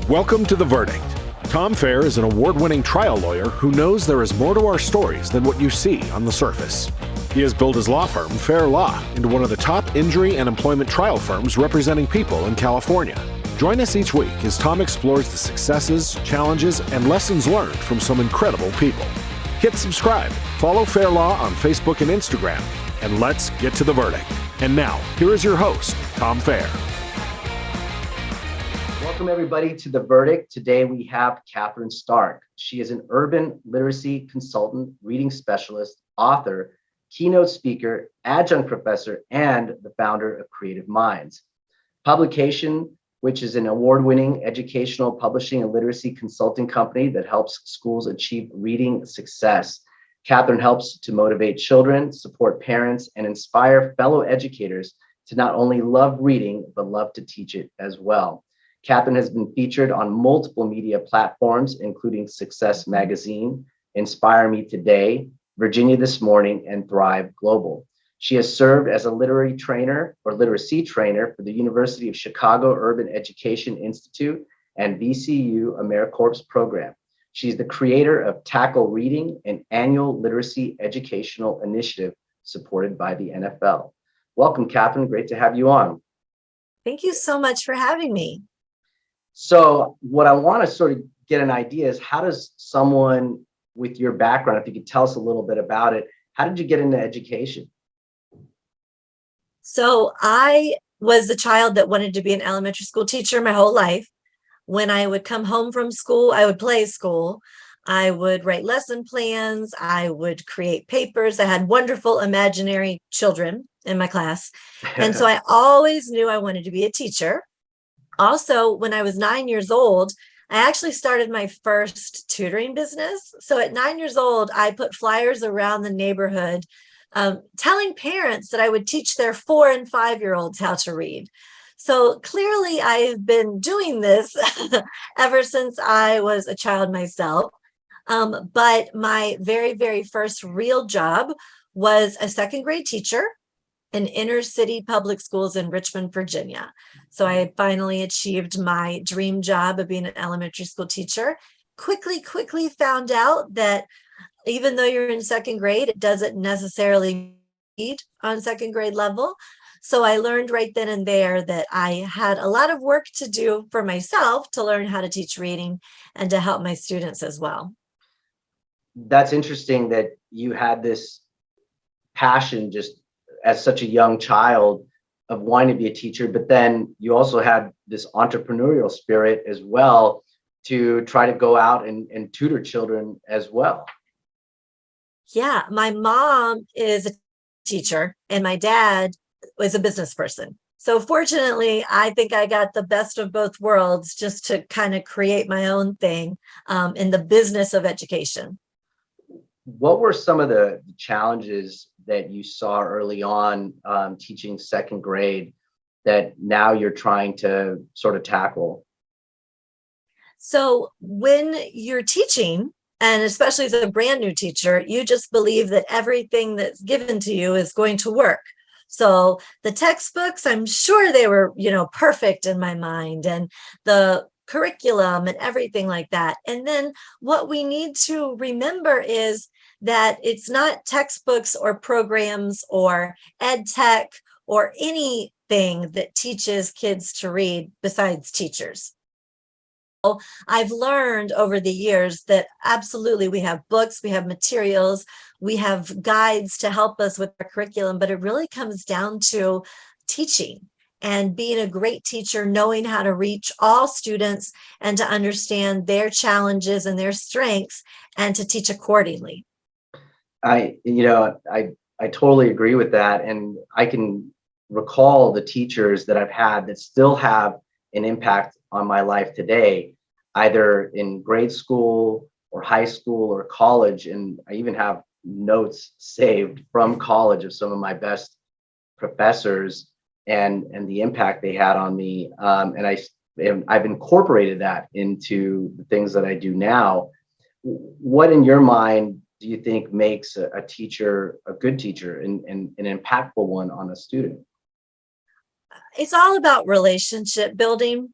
Welcome to The Verdict. Tom Feher is an award-winning trial lawyer who knows there is more to our stories than what you see on the surface. He has built his law firm, Feher Law, into one of the top injury and employment trial firms representing people in California. Join us each week as Tom explores the successes, challenges, and lessons learned from some incredible people. Hit subscribe, follow Feher Law on Facebook and Instagram, and let's get to the verdict. And now, here is your host, Tom Feher. Welcome, everybody, to The Verdict. Today, we have Kathryn Starke. She is an urban literacy consultant, reading specialist, author, keynote speaker, adjunct professor, and the founder of Creative Minds. Publication, which is an award-winning educational publishing and literacy consulting company that helps schools achieve reading success. Kathryn helps to motivate children, support parents, and inspire fellow educators to not only love reading, but love to teach it as well. Kathryn has been featured on multiple media platforms, including Success Magazine, Inspire Me Today, Virginia This Morning, and Thrive Global. She has served as a literacy trainer for the University of Chicago Urban Education Institute and VCU AmeriCorps program. She's the creator of Tackle Reading, an annual literacy educational initiative supported by the NFL. Welcome, Kathryn. Great to have you on. Thank you so much for having me. So what I want to sort of get an idea is, how does someone with your background, if you could tell us a little bit about it, how did you get into education? So I was the child that wanted to be an elementary school teacher my whole life. When I would come home from school, I would play school. I would write lesson plans. I would create papers. I had wonderful imaginary children in my class. And so I always knew I wanted to be a teacher. Also, when I was 9 years old, I actually started my first tutoring business. So at 9 years old, I put flyers around the neighborhood telling parents that I would teach their 4 and 5-year-olds how to read. So clearly, I've been doing this ever since I was a child myself. But my very, very first real job was a second grade teacher in inner city public schools in Richmond, Virginia. So I had finally achieved my dream job of being an elementary school teacher. Quickly found out that even though you're in second grade, it doesn't necessarily read on second grade level. So I learned right then and there that I had a lot of work to do for myself to learn how to teach reading and to help my students as well. That's interesting that you had this passion just as such a young child of wanting to be a teacher, but then you also had this entrepreneurial spirit as well to try to go out and tutor children as well. Yeah, my mom is a teacher and my dad was a business person. So fortunately, I think I got the best of both worlds just to kind of create my own thing in the business of education. What were some of the challenges that you saw early on teaching second grade that now you're trying to sort of tackle? So when you're teaching, and especially as a brand new teacher, you just believe that everything that's given to you is going to work. So the textbooks, I'm sure they were, perfect in my mind, and the curriculum and everything like that. And then what we need to remember is that it's not textbooks or programs or ed tech or anything that teaches kids to read besides teachers. So I've learned over the years that absolutely we have books, we have materials, we have guides to help us with our curriculum, but it really comes down to teaching and being a great teacher, knowing how to reach all students and to understand their challenges and their strengths and to teach accordingly. I totally agree with that. And I can recall the teachers that I've had that still have an impact on my life today, either in grade school or high school or college. And I even have notes saved from college of some of my best professors and the impact they had on me. And I've incorporated that into the things that I do now. What in your mind do you think makes a teacher a good teacher and an impactful one on a student? It's all about relationship building.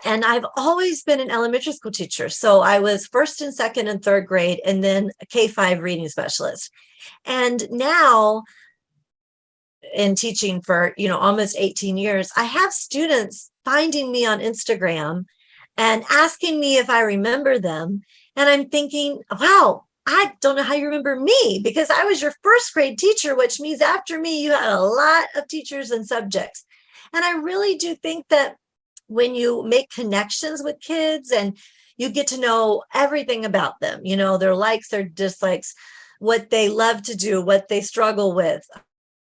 And I've always been an elementary school teacher. So I was first and second and third grade, and then a K-5 reading specialist. And now in teaching for, almost 18 years, I have students finding me on Instagram and asking me if I remember them. And I'm thinking, wow, I don't know how you remember me, because I was your first grade teacher, which means after me, you had a lot of teachers and subjects. And I really do think that when you make connections with kids and you get to know everything about them, their likes, their dislikes, what they love to do, what they struggle with,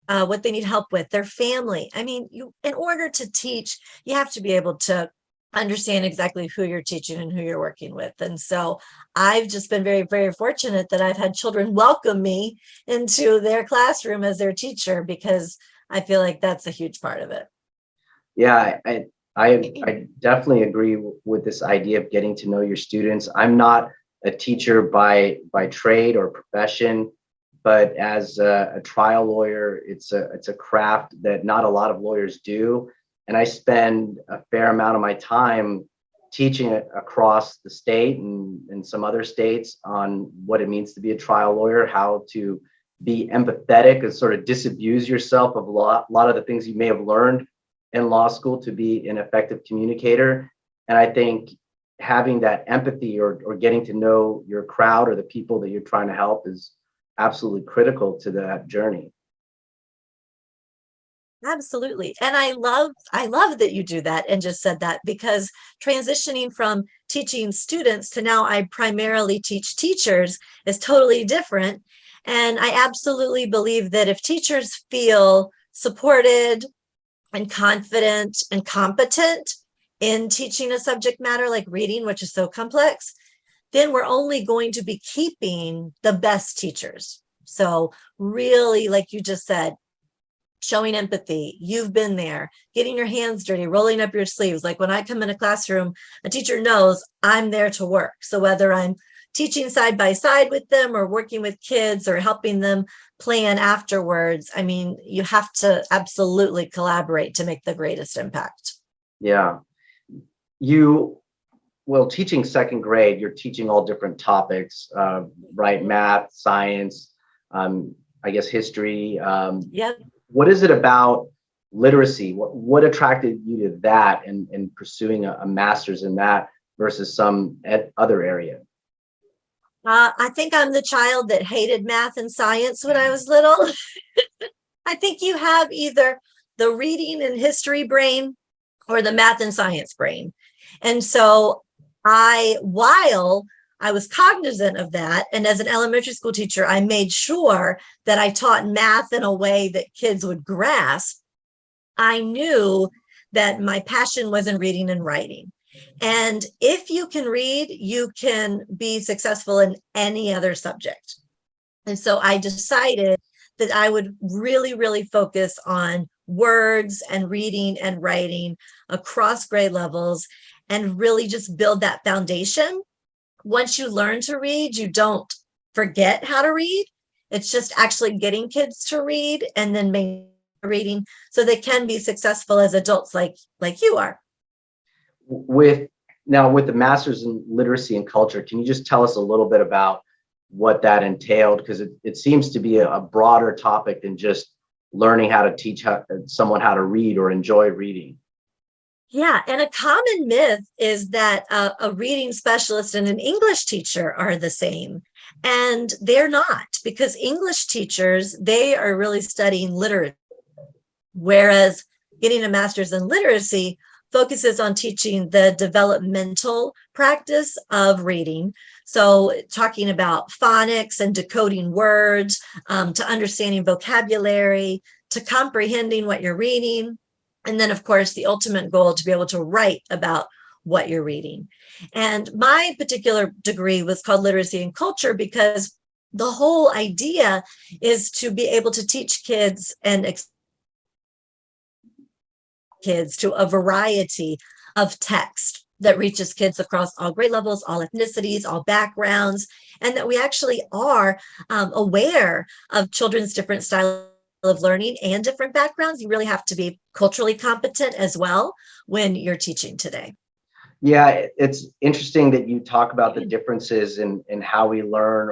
what they need help with, their family. I mean, in order to teach, you have to be able to understand exactly who you're teaching and who you're working with. And so I've just been very, very fortunate that I've had children welcome me into their classroom as their teacher, because I feel like that's a huge part of it. Yeah, I definitely agree with this idea of getting to know your students. I'm not a teacher by trade or profession, but as a trial lawyer, it's a craft that not a lot of lawyers do. And I spend a fair amount of my time teaching it across the state and some other states on what it means to be a trial lawyer, how to be empathetic and sort of disabuse yourself of a lot of the things you may have learned in law school to be an effective communicator. And I think having that empathy or getting to know your crowd or the people that you're trying to help is absolutely critical to that journey. Absolutely. And I love that you do that and just said that, because transitioning from teaching students to now I primarily teach teachers is totally different. And I absolutely believe that if teachers feel supported and confident and competent in teaching a subject matter like reading, which is so complex, then we're only going to be keeping the best teachers. So really, like you just said, showing empathy. You've been there, getting your hands dirty, rolling up your sleeves. Like when I come in a classroom, a teacher knows I'm there to work. So whether I'm teaching side by side with them or working with kids or helping them plan afterwards, I mean, you have to absolutely collaborate to make the greatest impact. Yeah. Teaching second grade, you're teaching all different topics, right? Math, science, I guess history. Yep. What is it about literacy? What attracted you to that and pursuing a master's in that versus some other area? I think I'm the child that hated math and science when I was little. I think you have either the reading and history brain or the math and science brain. And so while I was cognizant of that, and as an elementary school teacher, I made sure that I taught math in a way that kids would grasp. I knew that my passion was in reading and writing. And if you can read, you can be successful in any other subject. And so I decided that I would really, really focus on words and reading and writing across grade levels and really just build that foundation. Once you learn to read, you don't forget how to read. It's just actually getting kids to read and then reading so they can be successful as adults like you are. With the master's in literacy and culture, can you just tell us a little bit about what that entailed? Because it seems to be a broader topic than just learning how to teach someone how to read or enjoy reading. Yeah, and a common myth is that a reading specialist and an English teacher are the same, and they're not, because English teachers, they are really studying literature, whereas getting a master's in literacy focuses on teaching the developmental practice of reading. So talking about phonics and decoding words, to understanding vocabulary, to comprehending what you're reading. And then, of course, the ultimate goal to be able to write about what you're reading. And my particular degree was called Literacy and Culture because the whole idea is to be able to teach kids to a variety of text that reaches kids across all grade levels, all ethnicities, all backgrounds, and that we actually are aware of children's different styles of learning and different backgrounds. You really have to be culturally competent as well when you're teaching today. Yeah, it's interesting that you talk about the differences in how we learn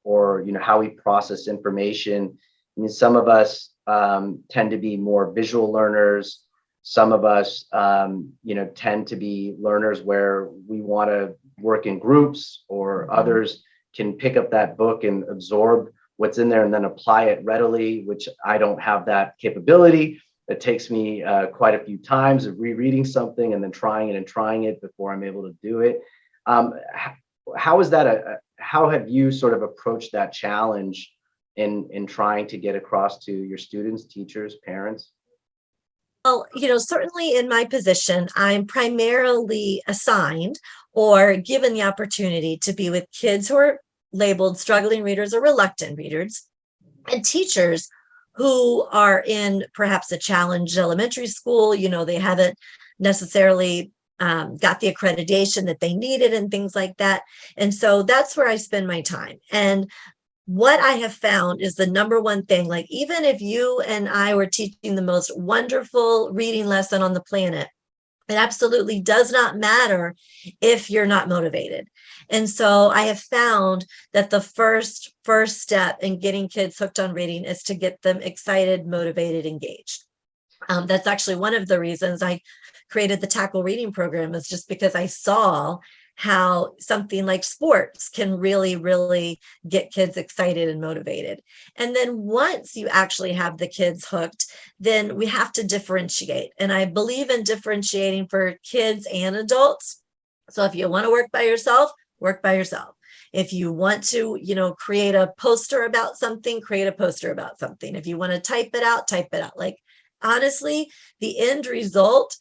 or how we process information. I mean, some of us tend to be more visual learners. Some of us, tend to be learners where we want to work in groups, or others can pick up that book and absorb what's in there and then apply it readily, which I don't have that capability. It takes me quite a few times of rereading something and then trying it before I'm able to do it. How is that? How have you sort of approached that challenge in trying to get across to your students, teachers, parents? Well, certainly in my position, I'm primarily assigned or given the opportunity to be with kids who are labeled struggling readers or reluctant readers, and teachers who are in perhaps a challenged elementary school. They haven't necessarily got the accreditation that they needed and things like that. And so that's where I spend my time. And what I have found is the number one thing, like even if you and I were teaching the most wonderful reading lesson on the planet, it absolutely does not matter if you're not motivated. And so I have found that the first step in getting kids hooked on reading is to get them excited, motivated, engaged. That's actually one of the reasons I created the Tackle Reading program, is just because I saw how something like sports can really, really get kids excited and motivated. And then once you actually have the kids hooked, then we have to differentiate. And I believe in differentiating for kids and adults. So if you want to work by yourself, work by yourself. If you want to, create a poster about something, create a poster about something. If you want to type it out, type it out. Like, honestly, the end result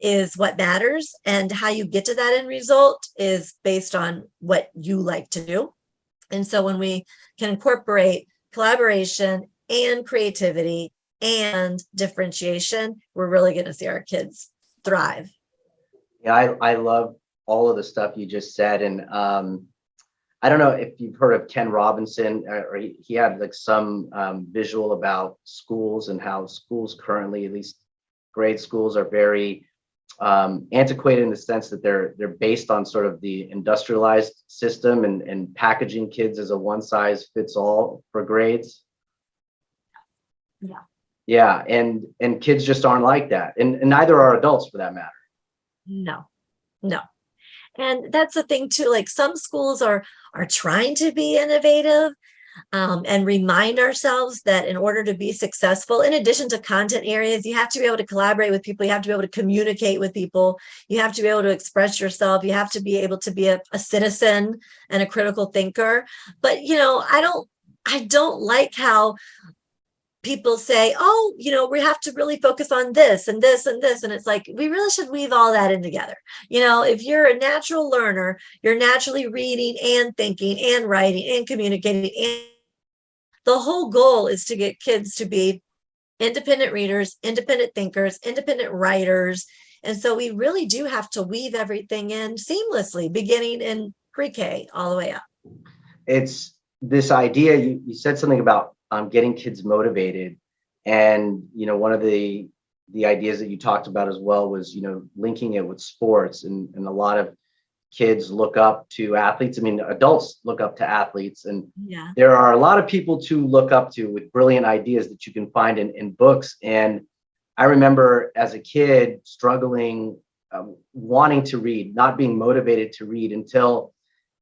is what matters, and how you get to that end result is based on what you like to do. And so when we can incorporate collaboration and creativity and differentiation, we're really going to see our kids thrive. Yeah, I love all of the stuff you just said. And I don't know if you've heard of Ken Robinson, or he had like some visual about schools and how schools currently, at least grade schools, are very antiquated in the sense that they're based on sort of the industrialized system and packaging kids as a one size fits all for grades. Yeah. Yeah, and kids just aren't like that, and neither are adults for that matter. No, no. And that's the thing too, like some schools are trying to be innovative, and remind ourselves that in order to be successful, in addition to content areas, you have to be able to collaborate with people. You have to be able to communicate with people. You have to be able to express yourself. You have to be able to be a citizen and a critical thinker. But, I don't like how people say, oh, we have to really focus on this and this and this. And it's like, we really should weave all that in together. If you're a natural learner, you're naturally reading and thinking and writing and communicating. And the whole goal is to get kids to be independent readers, independent thinkers, independent writers. And so we really do have to weave everything in seamlessly, beginning in pre-K all the way up. It's this idea, you said something about getting kids motivated, and one of the ideas that you talked about as well was linking it with sports, and a lot of kids look up to athletes. I mean, adults look up to athletes, and Yeah. there are a lot of people to look up to with brilliant ideas that you can find in books. And I remember as a kid struggling, wanting to read, not being motivated to read until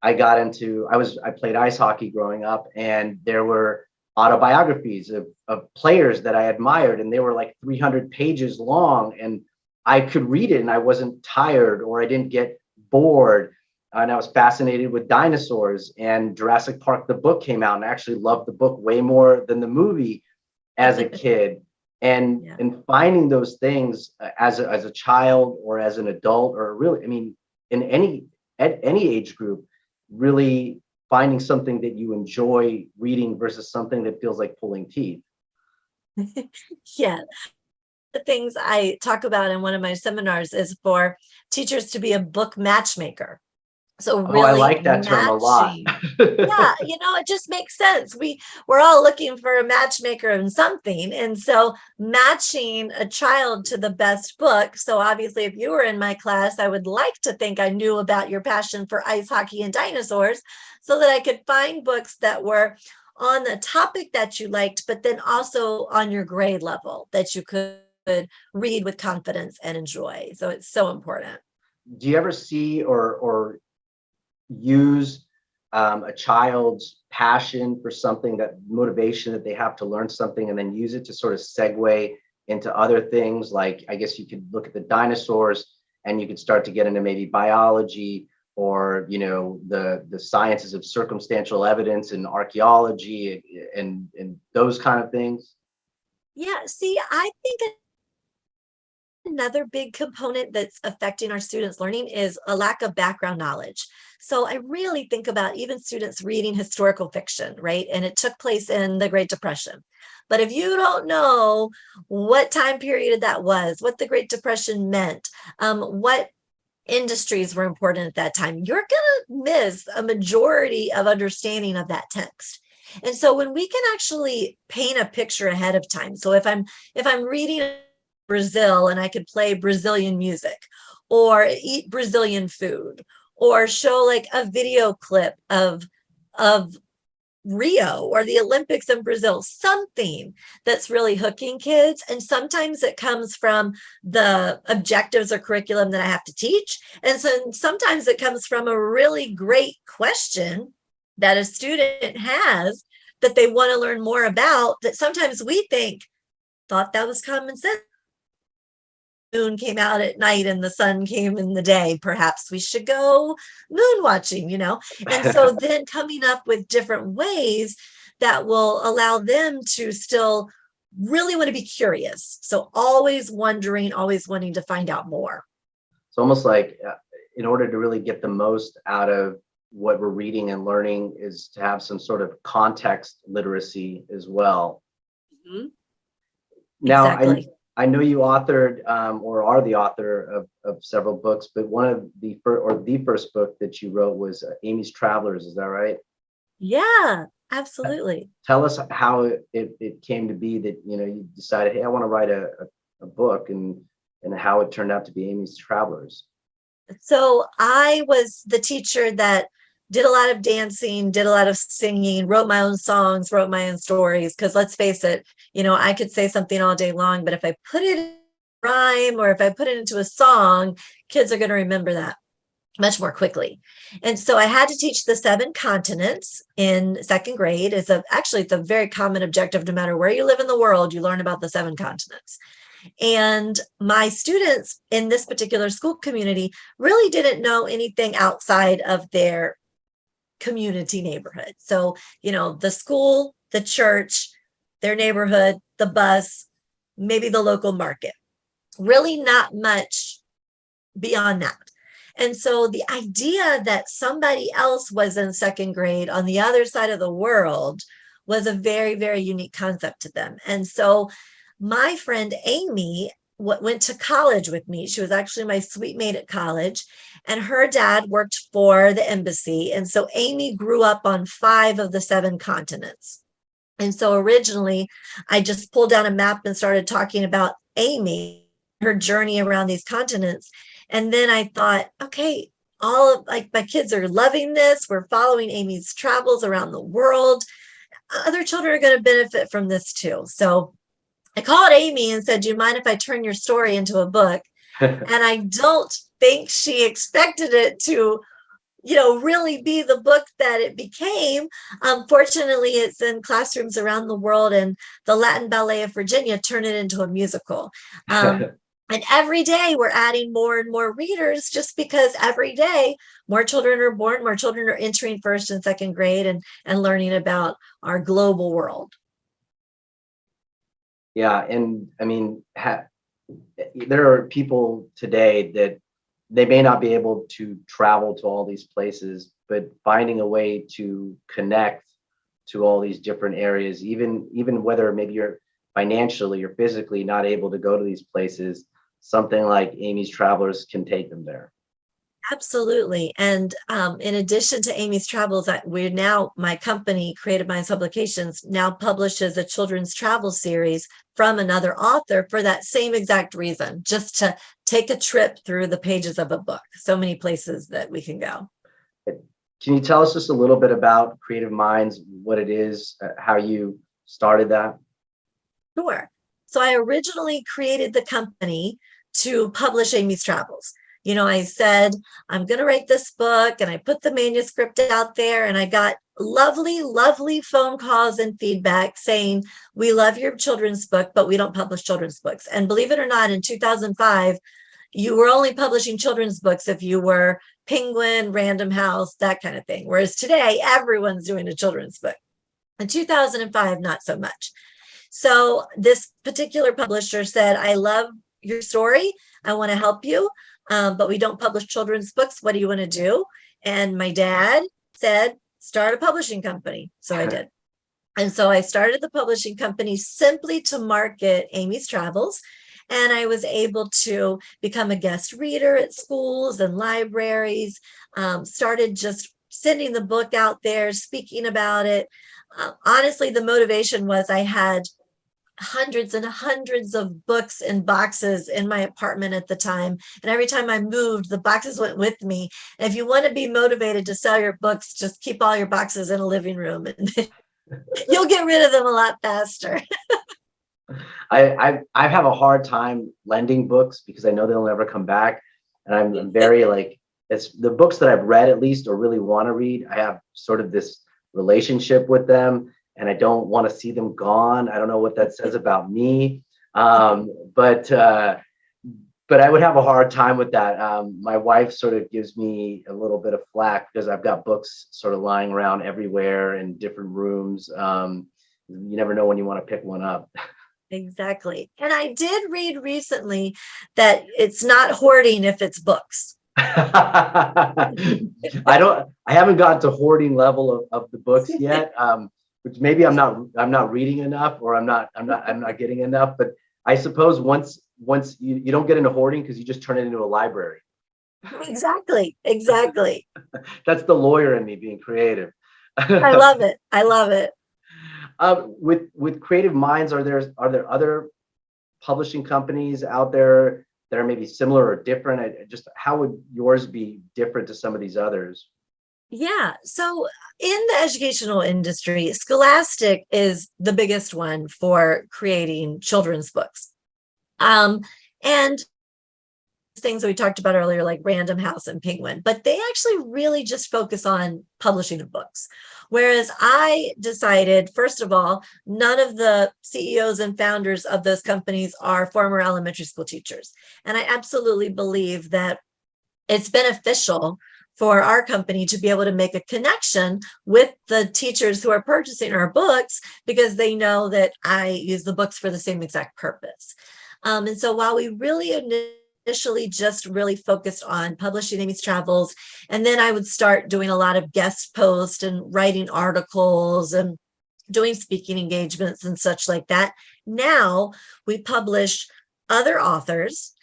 I played ice hockey growing up, and there were autobiographies of players that I admired, and they were like 300 pages long, and I could read it and I wasn't tired, or I didn't get bored. And I was fascinated with dinosaurs, and Jurassic Park, the book, came out, and I actually loved the book way more than the movie as a kid. And Yeah. and finding those things as a child or as an adult, or really, I mean, at any age group, really finding something that you enjoy reading versus something that feels like pulling teeth. Yeah. The things I talk about in one of my seminars is for teachers to be a book matchmaker. So Oh, I really like that term a lot. matching. Yeah, it just makes sense. We're all looking for a matchmaker in something. And so matching a child to the best book. So obviously, if you were in my class, I would like to think I knew about your passion for ice hockey and dinosaurs so that I could find books that were on the topic that you liked, but then also on your grade level that you could read with confidence and enjoy. So it's so important. Do you ever see or use a child's passion for something, that motivation that they have to learn something, and then use it to sort of segue into other things? Like, I guess you could look at the dinosaurs and you could start to get into maybe biology, or the sciences of circumstantial evidence and archaeology and those kind of things. Yeah, see, I think another big component that's affecting our students' learning is a lack of background knowledge. So I really think about even students reading historical fiction, right? And it took place in the Great Depression. But if you don't know what time period that was, what the Great Depression meant, what industries were important at that time, you're going to miss a majority of understanding of that text. And so when we can actually paint a picture ahead of time, so if I'm reading Brazil and I could play Brazilian music or eat Brazilian food or show like a video clip of Rio or the Olympics in Brazil, something that's really hooking kids. And sometimes it comes from the objectives or curriculum that I have to teach. And so sometimes it comes from a really great question that a student has that they want to learn more about, that sometimes we thought that was common sense. Moon came out at night and the sun came in the day. Perhaps we should go moon watching, And so then coming up with different ways that will allow them to still really want to be curious. So always wondering, always wanting to find out more. It's almost like in order to really get the most out of what we're reading and learning is to have some sort of context literacy as well. Mm-hmm. Now, Exactly. I know you authored or are the author of several books, but one of the first book that you wrote was Amy's Travelers. Is that right? Yeah, absolutely. Tell us how it came to be that you decided, hey, I want to write a book, and how it turned out to be Amy's Travelers. So I was the teacher that did a lot of dancing, did a lot of singing, wrote my own songs, wrote my own stories. Because let's face it, I could say something all day long, but if I put it in rhyme or if I put it into a song, kids are going to remember that much more quickly. And so I had to teach the 7 continents in second grade. It's a very common objective. No matter where you live in the world, you learn about the 7 continents. And my students in this particular school community really didn't know anything outside of their community neighborhood. So, the school, the church, their neighborhood, the bus, maybe the local market, really not much beyond that. And so the idea that somebody else was in second grade on the other side of the world was a very, very unique concept to them. And so my friend Amy went to college with me. She was actually my suite mate at college, and her dad worked for the embassy. And so Amy grew up on 5 of the 7 continents. And so originally I just pulled down a map and started talking about Amy, her journey around these continents. And then I thought, okay, all of my kids are loving this. We're following Amy's travels around the world. Other children are going to benefit from this too. So I called Amy and said, do you mind if I turn your story into a book? And I don't think she expected it to, really be the book that it became. Fortunately, it's in classrooms around the world, and the Latin Ballet of Virginia turned it into a musical. And every day we're adding more and more readers, just because every day more children are born, more children are entering first and second grade and learning about our global world. Yeah, and I mean, there are people today that they may not be able to travel to all these places, but finding a way to connect to all these different areas, even whether maybe you're financially or physically not able to go to these places, something like Amy's Travelers can take them there. Absolutely. And in addition to Amy's Travels, my company, Creative Minds Publications, now publishes a children's travel series from another author for that same exact reason, just to take a trip through the pages of a book. So many places that we can go. Can you tell us just a little bit about Creative Minds, what it is, how you started that? Sure. So I originally created the company to publish Amy's Travels. I said, I'm going to write this book, and I put the manuscript out there, and I got lovely, lovely phone calls and feedback saying, we love your children's book, but we don't publish children's books. And believe it or not, in 2005, you were only publishing children's books if you were Penguin, Random House, that kind of thing. Whereas today, everyone's doing a children's book. In 2005, not so much. So this particular publisher said, I love your story. I want to help you, but we don't publish children's books. What do you want to do? And my dad said, start a publishing company. So I did. And so I started the publishing company simply to market Amy's Travels. And I was able to become a guest reader at schools and libraries, started just sending the book out there, speaking about it. Honestly, the motivation was I had hundreds and hundreds of books and boxes in my apartment at the time. And every time I moved, the boxes went with me. And if you want to be motivated to sell your books, just keep all your boxes in a living room and you'll get rid of them a lot faster. I have a hard time lending books because I know they'll never come back. And I'm very it's the books that I've read, at least, or really want to read. I have sort of this relationship with them, and I don't want to see them gone. I don't know what that says about me. But I would have a hard time with that. My wife sort of gives me a little bit of flack because I've got books sort of lying around everywhere in different rooms. You never know when you want to pick one up. Exactly. And I did read recently that it's not hoarding if it's books. I haven't gotten to hoarding level of the books yet. Which maybe I'm not reading enough, or I'm not getting enough. But I suppose once you don't get into hoarding because you just turn it into a library. Exactly. That's the lawyer in me being creative. I love it. With Creative Minds, are there other publishing companies out there that are maybe similar or different? Just how would yours be different to some of these others? Yeah. So in the educational industry, Scholastic is the biggest one for creating children's books. And things that we talked about earlier, like Random House and Penguin, but they actually really just focus on publishing of books. Whereas I decided, first of all, none of the CEOs and founders of those companies are former elementary school teachers. And I absolutely believe that it's beneficial for our company to be able to make a connection with the teachers who are purchasing our books, because they know that I use the books for the same exact purpose. And so while we really initially just really focused on publishing Amy's Travels, and then I would start doing a lot of guest posts and writing articles and doing speaking engagements and such like that. Now we publish other authors.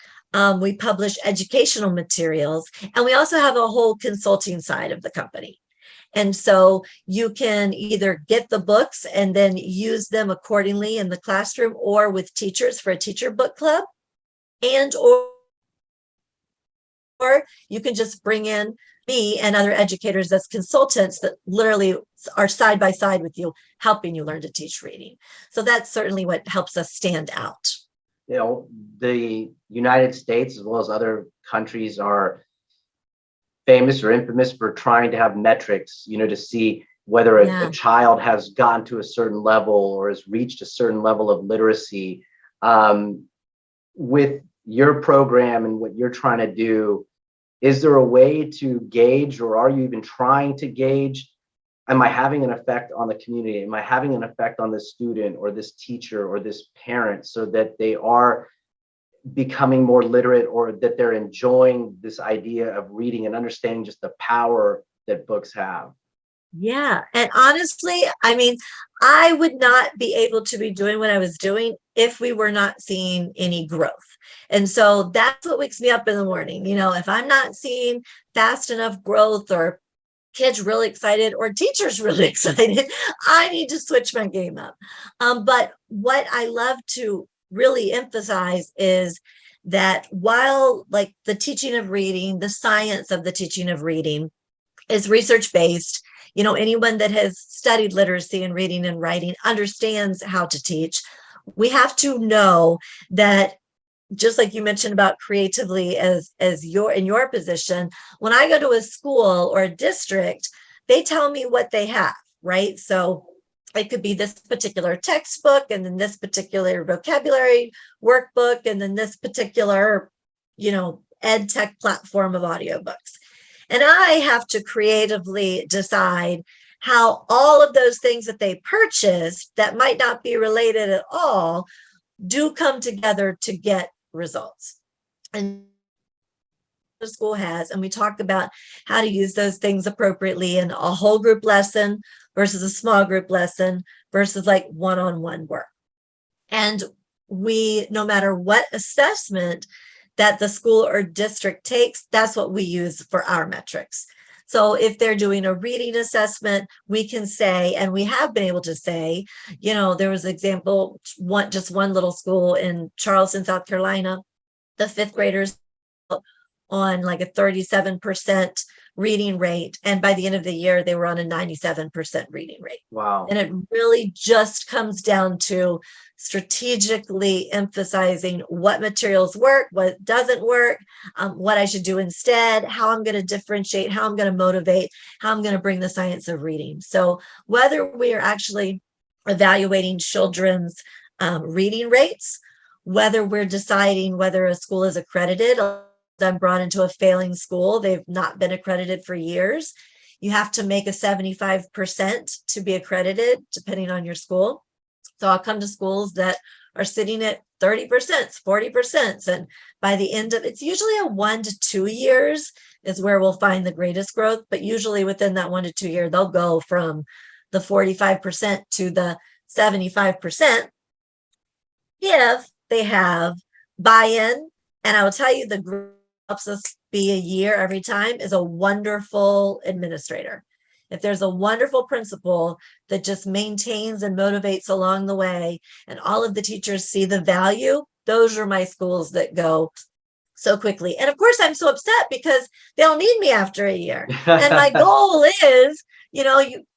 We publish educational materials, and we also have a whole consulting side of the company. And so you can either get the books and then use them accordingly in the classroom or with teachers for a teacher book club, or you can just bring in me and other educators as consultants that literally are side by side with you, helping you learn to teach reading. So that's certainly what helps us stand out. The United States, as well as other countries, are famous or infamous for trying to have metrics, to see whether a child has gotten to a certain level or has reached a certain level of literacy. With your program and what you're trying to do, is there a way to gauge, or are you even trying to gauge, am I having an effect on the community? Am I having an effect on this student or this teacher or this parent, so that they are becoming more literate, or that they're enjoying this idea of reading and understanding just the power that books have? Yeah. And honestly, I mean, I would not be able to be doing what I was doing if we were not seeing any growth. And so that's what wakes me up in the morning. If I'm not seeing fast enough growth, or kids really excited, or teachers really excited, I need to switch my game up. But what I love to really emphasize is that while, like, the teaching of reading, the science of the teaching of reading is research based, anyone that has studied literacy and reading and writing understands how to teach. We have to know that, just like you mentioned about creatively, as you're in your position, when I go to a school or a district, they tell me what they have, right? So it could be this particular textbook, and then this particular vocabulary workbook, and then this particular, ed tech platform of audiobooks. And I have to creatively decide how all of those things that they purchased that might not be related at all do come together to get results. And the school has, and we talked about how to use those things appropriately in a whole group lesson versus a small group lesson versus like one-on-one work. And we, no matter what assessment that the school or district takes, that's what we use for our metrics. So if they're doing a reading assessment, we can say, and we have been able to say, there was an example, just one little school in Charleston, South Carolina, the fifth graders on like a 37% reading rate. And by the end of the year, they were on a 97% reading rate. Wow. And it really just comes down to strategically emphasizing what materials work, what doesn't work, what I should do instead, how I'm going to differentiate, how I'm going to motivate, how I'm going to bring the science of reading. So whether we are actually evaluating children's reading rates, whether we're deciding whether a school is accredited, I'm brought into a failing school, they've not been accredited for years, you have to make a 75% to be accredited, depending on your school. So I'll come to schools that are sitting at 30%, 40%. And by the end of it's usually a 1 to 2 years is where we'll find the greatest growth. But usually within that 1 to 2 year, they'll go from the 45% to the 75% if they have buy-in. And I will tell you, the group helps us be a year every time is a wonderful administrator. If there's a wonderful principal that just maintains and motivates along the way, and all of the teachers see the value, those are my schools that go so quickly. And of course, I'm so upset because they'll need me after a year. And my goal is,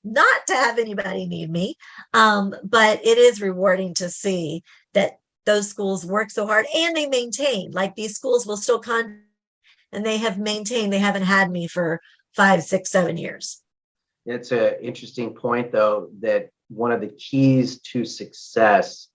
not to have anybody need me. But it is rewarding to see that those schools work so hard and they maintain. Like, these schools will still and they have maintained. They haven't had me for 5, 6, 7 years. It's an interesting point, though, that one of the keys to success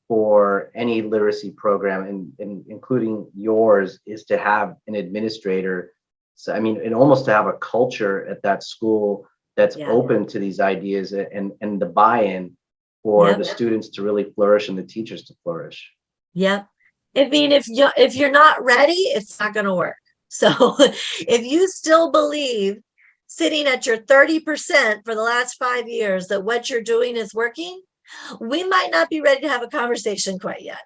for any literacy program, and including yours, is to have an administrator. So, I mean, and almost to have a culture at that school that's open to these ideas and the buy-in for the students to really flourish and the teachers to flourish. Yep. I mean, if you're not ready, it's not going to work. So if you still believe, sitting at your 30% for the last 5 years, that what you're doing is working, we might not be ready to have a conversation quite yet.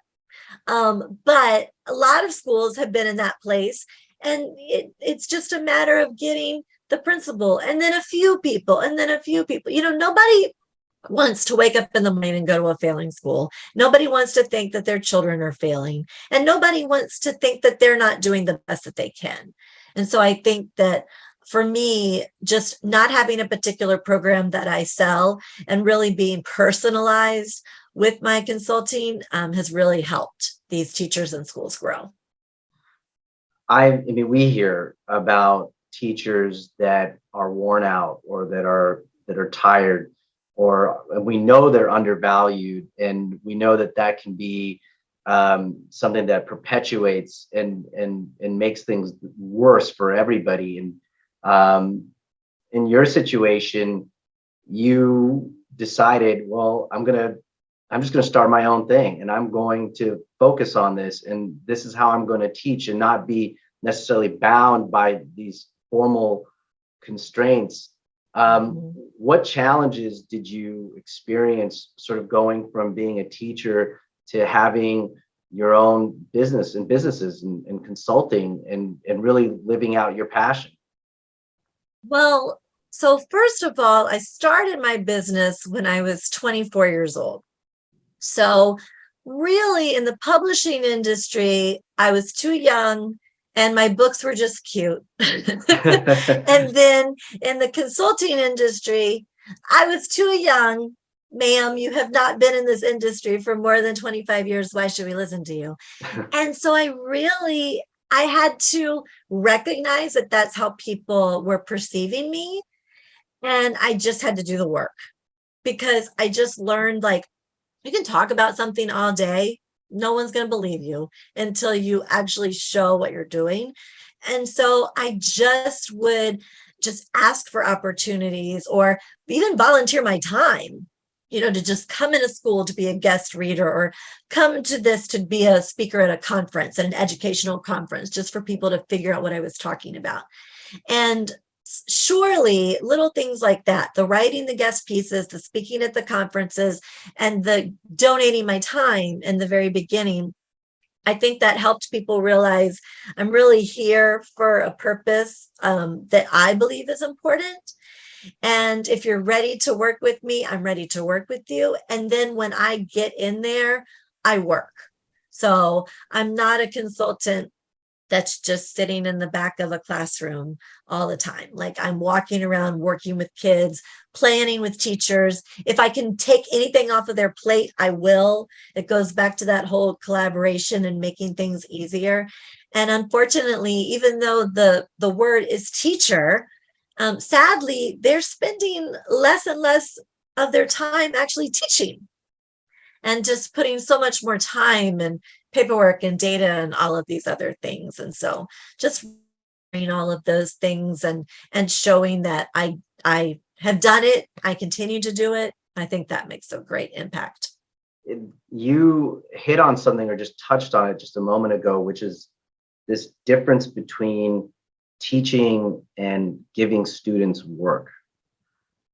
But a lot of schools have been in that place, and it's just a matter of getting the principal and then a few people and then a few people. Nobody wants to wake up in the morning and go to a failing school. Nobody wants to think that their children are failing, and nobody wants to think that they're not doing the best that they can. And so I think that for me, just not having a particular program that I sell and really being personalized with my consulting has really helped these teachers and schools grow. I mean, we hear about teachers that are worn out or that are tired, or we know they're undervalued, and we know that can be something that perpetuates and makes things worse for everybody. And in your situation, you decided, well, I'm just going to start my own thing, and I'm going to focus on this, and this is how I'm going to teach, and not be necessarily bound by these formal constraints. What challenges did you experience sort of going from being a teacher to having your own business and businesses and consulting and really living out your passion? Well, so first of all, I started my business when I was 24 years old. So really in the publishing industry, I was too young and my books were just cute. And then in the consulting industry, I was too young. Ma'am, you have not been in this industry for more than 25 years. Why should we listen to you? And so I had to recognize that that's how people were perceiving me. And I just had to do the work because I just learned, like, you can talk about something all day. No one's going to believe you until you actually show what you're doing. And so I just would just ask for opportunities or even volunteer my time, to just come in a school to be a guest reader or come to this to be a speaker at a conference, at an educational conference, just for people to figure out what I was talking about. And surely little things like that, the writing the guest pieces, the speaking at the conferences, and the donating my time in the very beginning, I think that helped people realize I'm really here for a purpose that I believe is important. And if you're ready to work with me, I'm ready to work with you. And then when I get in there, I work. So I'm not a consultant that's just sitting in the back of a classroom all the time. Like, I'm walking around working with kids, planning with teachers. If I can take anything off of their plate, I will. It goes back to that whole collaboration and making things easier. And unfortunately, even though the word is teacher, sadly, they're spending less and less of their time actually teaching and just putting so much more time and paperwork and data and all of these other things. And so just doing all of those things and showing that I have done it, I continue to do it, I think that makes a great impact. You hit on something or just touched on it just a moment ago, which is this difference between teaching and giving students work.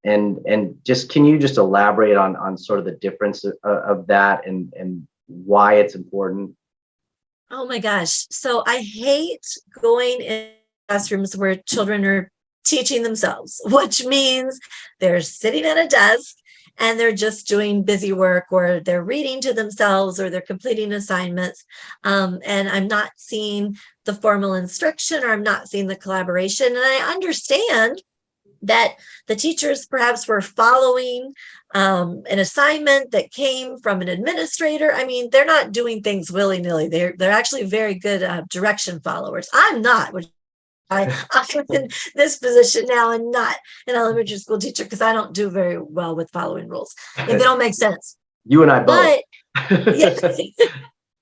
And just, can you just elaborate on sort of the difference of that and why it's important? Oh my gosh. So I hate going in classrooms where children are teaching themselves, which means they're sitting at a desk and they're just doing busy work, or they're reading to themselves, or they're completing assignments. And I'm not seeing the formal instruction, or I'm not seeing the collaboration. And I understand that the teachers perhaps were following an assignment that came from an administrator. I mean, they're not doing things willy-nilly. They're actually very good direction followers. I'm not, which I'm in this position now and not an elementary school teacher because I don't do very well with following rules if they don't make sense. You and I both. Yeah,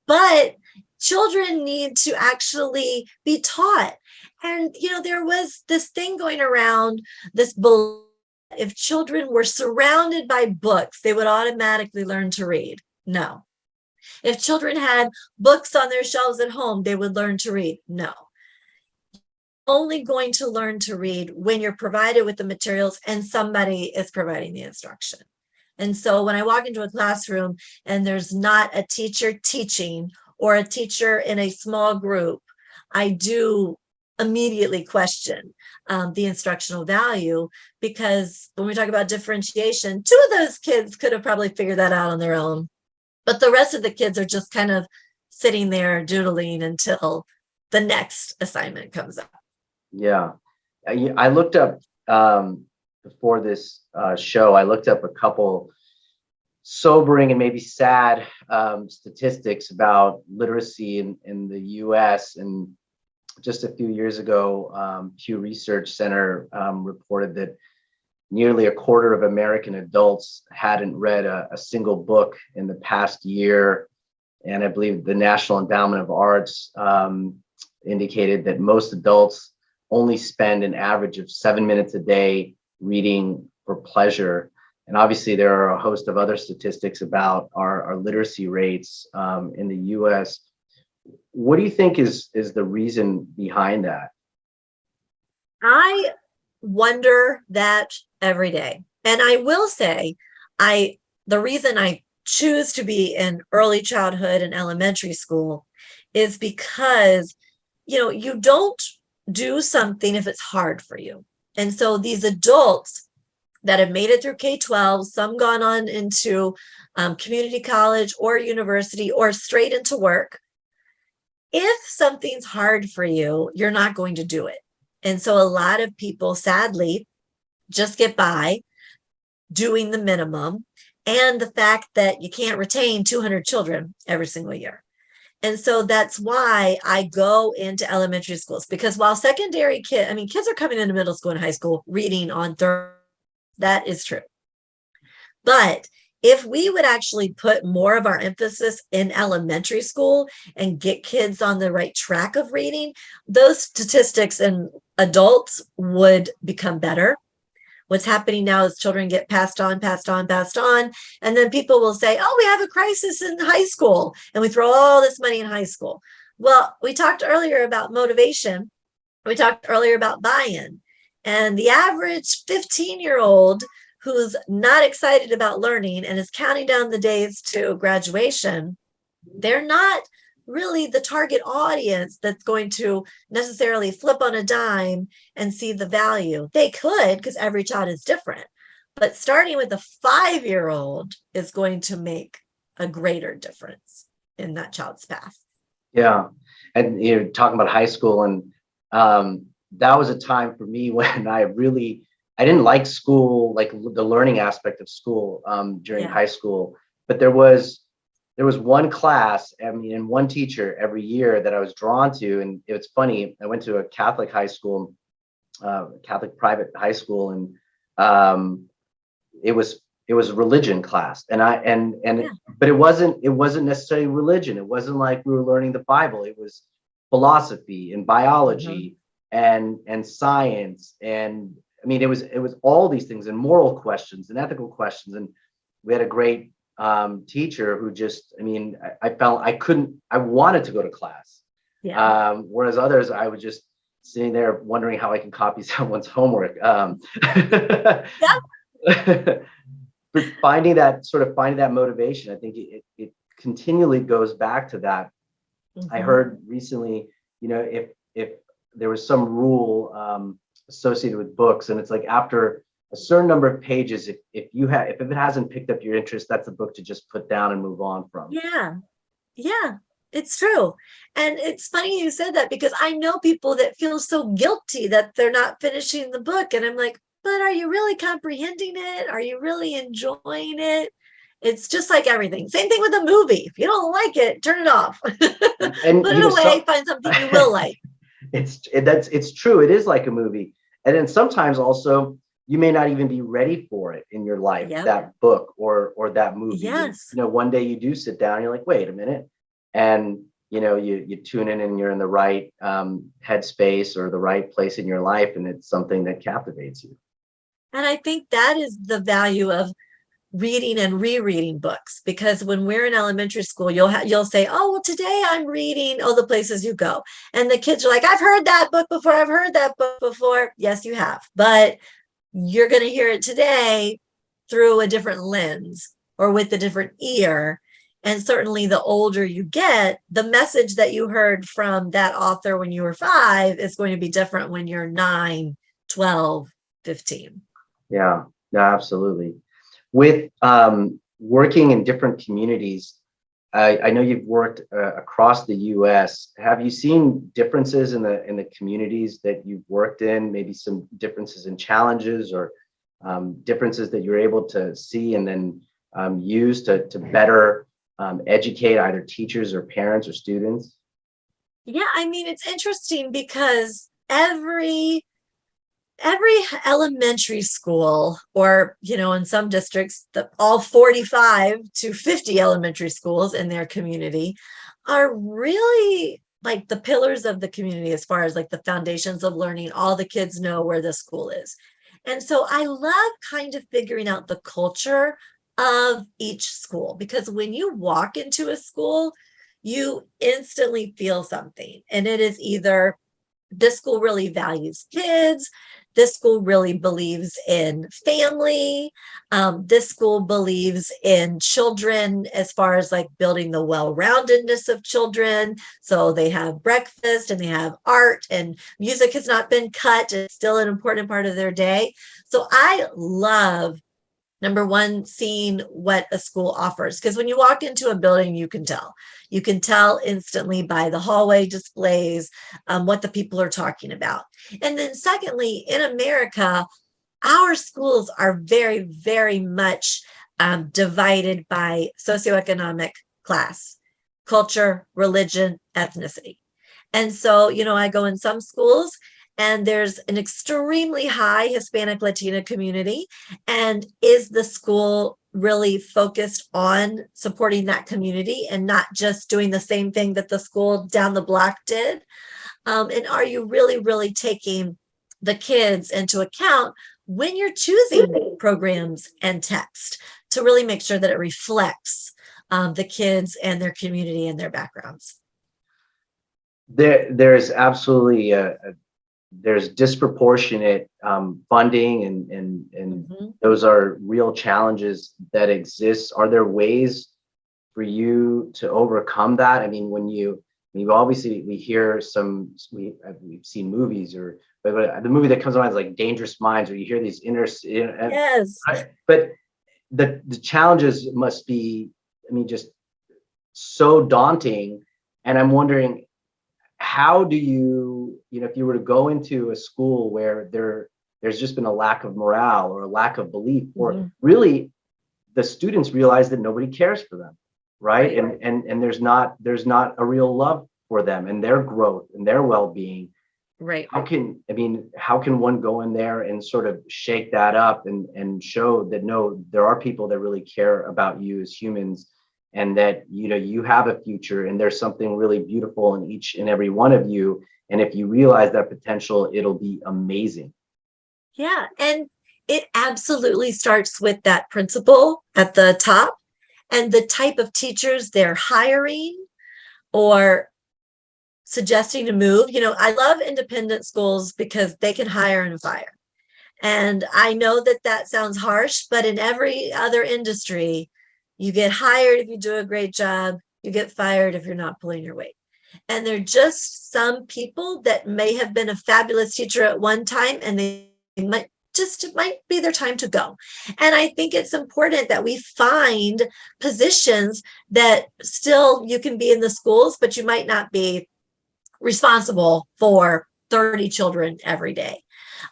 but children need to actually be taught. And, there was this thing going around, this belief, if children were surrounded by books, they would automatically learn to read. No. If children had books on their shelves at home, they would learn to read. No. Only going to learn to read when you're provided with the materials and somebody is providing the instruction. And so when I walk into a classroom and there's not a teacher teaching or a teacher in a small group, I do immediately question the instructional value, because when we talk about differentiation, 2 of those kids could have probably figured that out on their own, but the rest of the kids are just kind of sitting there doodling until the next assignment comes up. Yeah, I looked up before this show, I looked up a couple sobering and maybe sad statistics about literacy in the US. And just a few years ago, Pew Research Center reported that nearly a quarter of American adults hadn't read a single book in the past year. And I believe the National Endowment of Arts indicated that most adults only spend an average of 7 minutes a day reading for pleasure. And obviously there are a host of other statistics about our literacy rates in the US. What do you think is the reason behind that? I wonder that every day. And I will say, the reason I choose to be in early childhood and elementary school is because, you don't do something if it's hard for you. And so these adults that have made it through K-12, some gone on into community college or university or straight into work. If something's hard for you, you're not going to do it. And so a lot of people, sadly, just get by doing the minimum, and the fact that you can't retain 200 children every single year. And so that's why I go into elementary schools, because while secondary kids are coming into middle school and high school reading on Thursday. That is true. But if we would actually put more of our emphasis in elementary school and get kids on the right track of reading, those statistics in adults would become better. What's happening now is children get passed on, and then people will say, oh, we have a crisis in high school, and we throw all this money in high school. Well, we talked earlier about motivation. We talked earlier about buy-in. And the average 15-year-old who's not excited about learning and is counting down the days to graduation, they're not really the target audience that's going to necessarily flip on a dime and see the value. They could, because every child is different. But starting with a 5-year-old is going to make a greater difference in that child's path. Yeah. And you're talking about high school, and that was a time for me when I didn't like school, like the learning aspect of school during high school, but there was one class, and one teacher every year that I was drawn to. And it's funny, I went to a Catholic high school, Catholic private high school, and it was religion class, but it wasn't necessarily religion. It wasn't like we were learning the Bible. It was philosophy and biology and science, and it was all these things, and moral questions and ethical questions. And we had a great teacher who just, I felt I wanted to go to class. Whereas others, I was just sitting there wondering how I can copy someone's homework. But finding that motivation, I think it continually goes back to that. I heard recently, if there was some rule associated with books, and it's like after a certain number of pages, if it hasn't picked up your interest, that's a book to just put down and move on from. Yeah, it's true. And it's funny you said that, because I know people that feel so guilty that they're not finishing the book. And I'm like, but are you really comprehending it? Are you really enjoying it? It's just like everything. Same thing with a movie. If you don't like it, turn it off. And put it away, find something you will like. It's true. It is like a movie. And then sometimes also you may not even be ready for it in your life, that book or that movie. Yes. One day you do sit down and you're like, wait a minute. And you tune in and you're in the right headspace or the right place in your life, and it's something that captivates you. And I think that is the value of reading and rereading books, because when we're in elementary school, you'll say, oh, well, today I'm reading The Places You Go. And the kids are like, I've heard that book before. I've heard that book before. Yes, you have. But you're going to hear it today through a different lens or with a different ear. And certainly the older you get, the message that you heard from that author when you were 5 is going to be different when you're 9, 12, 15. Yeah, absolutely. With working in different communities, I know you've worked across the U.S. Have you seen differences in the communities that you've worked in? Maybe some differences in challenges, or differences that you're able to see and then use to better educate either teachers or parents or students? Yeah, it's interesting because every elementary school, or in some districts, all 45 to 50 elementary schools in their community are really like the pillars of the community, as far as like the foundations of learning. All the kids know where the school is. And so I love kind of figuring out the culture of each school, because when you walk into a school, you instantly feel something, and it is either this school really values kids. This school really believes in family. This school believes in children as far as like building the well-roundedness of children. So they have breakfast and they have art, and music has not been cut. It's still an important part of their day. So I love, number one, seeing what a school offers. Because when you walk into a building, you can tell. You can tell instantly by the hallway displays what the people are talking about. And then secondly, in America, our schools are very, very much divided by socioeconomic class, culture, religion, ethnicity. And so, I go in some schools and there's an extremely high Hispanic Latina community. And is the school really focused on supporting that community and not just doing the same thing that the school down the block did? And are you really, really taking the kids into account when you're choosing programs and text to really make sure that it reflects the kids and their community and their backgrounds? There's absolutely there's disproportionate funding, and those are real challenges that exist. Are there ways for you to overcome that? I mean, obviously we hear we've seen movies, but the movie that comes to mind is like Dangerous Minds, where you hear these Yes. but the challenges must be, just so daunting. And I'm wondering, how do you, if you were to go into a school where there's just been a lack of morale or a lack of belief, or really the students realize that nobody cares for them, right? And there's not a real love for them and their growth and their well-being. Right. How can one go in there and sort of shake that up and show that, no, there are people that really care about you as humans, and that you have a future, and there's something really beautiful in each and every one of you, and if you realize that potential, it'll be amazing. Yeah, and it absolutely starts with that principal at the top and the type of teachers they're hiring or suggesting to move. I love independent schools because they can hire and fire. And I know that sounds harsh, but in every other industry, you get hired if you do a great job, you get fired if you're not pulling your weight. And there are just some people that may have been a fabulous teacher at one time, and it might be their time to go. And I think it's important that we find positions that still you can be in the schools, but you might not be responsible for 30 children every day.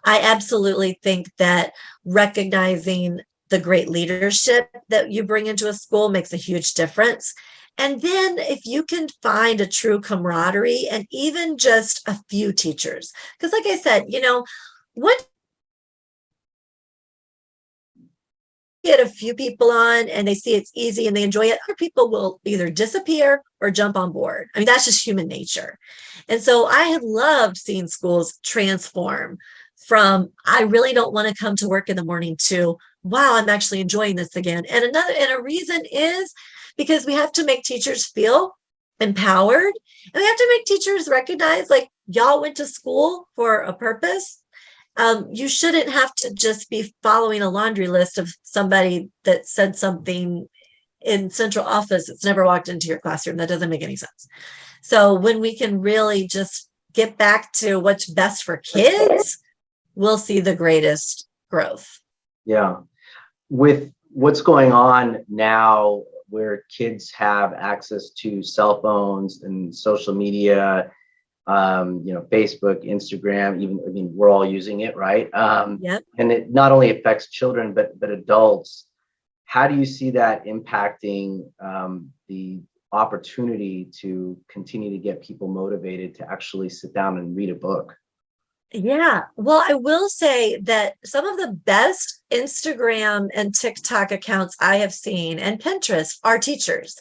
I absolutely think that recognizing the great leadership that you bring into a school makes a huge difference. And then if you can find a true camaraderie and even just a few teachers, because like I said, what get a few people on and they see it's easy and they enjoy it, other people will either disappear or jump on board. I mean, that's just human nature. And so I have loved seeing schools transform from, I really don't want to come to work in the morning, to, wow, I'm actually enjoying this again. And a reason is because we have to make teachers feel empowered, and we have to make teachers recognize, like, y'all went to school for a purpose. You shouldn't have to just be following a laundry list of somebody that said something in central office that's never walked into your classroom. That doesn't make any sense. So when we can really just get back to what's best for kids, we'll see the greatest growth. Yeah. With what's going on now, where kids have access to cell phones and social media, Facebook, Instagram, even we're all using it, right? Yep. And it not only affects children, but adults. How do you see that impacting the opportunity to continue to get people motivated to actually sit down and read a book? Yeah. Well, I will say that some of the best Instagram and TikTok accounts I have seen, and Pinterest, are teachers.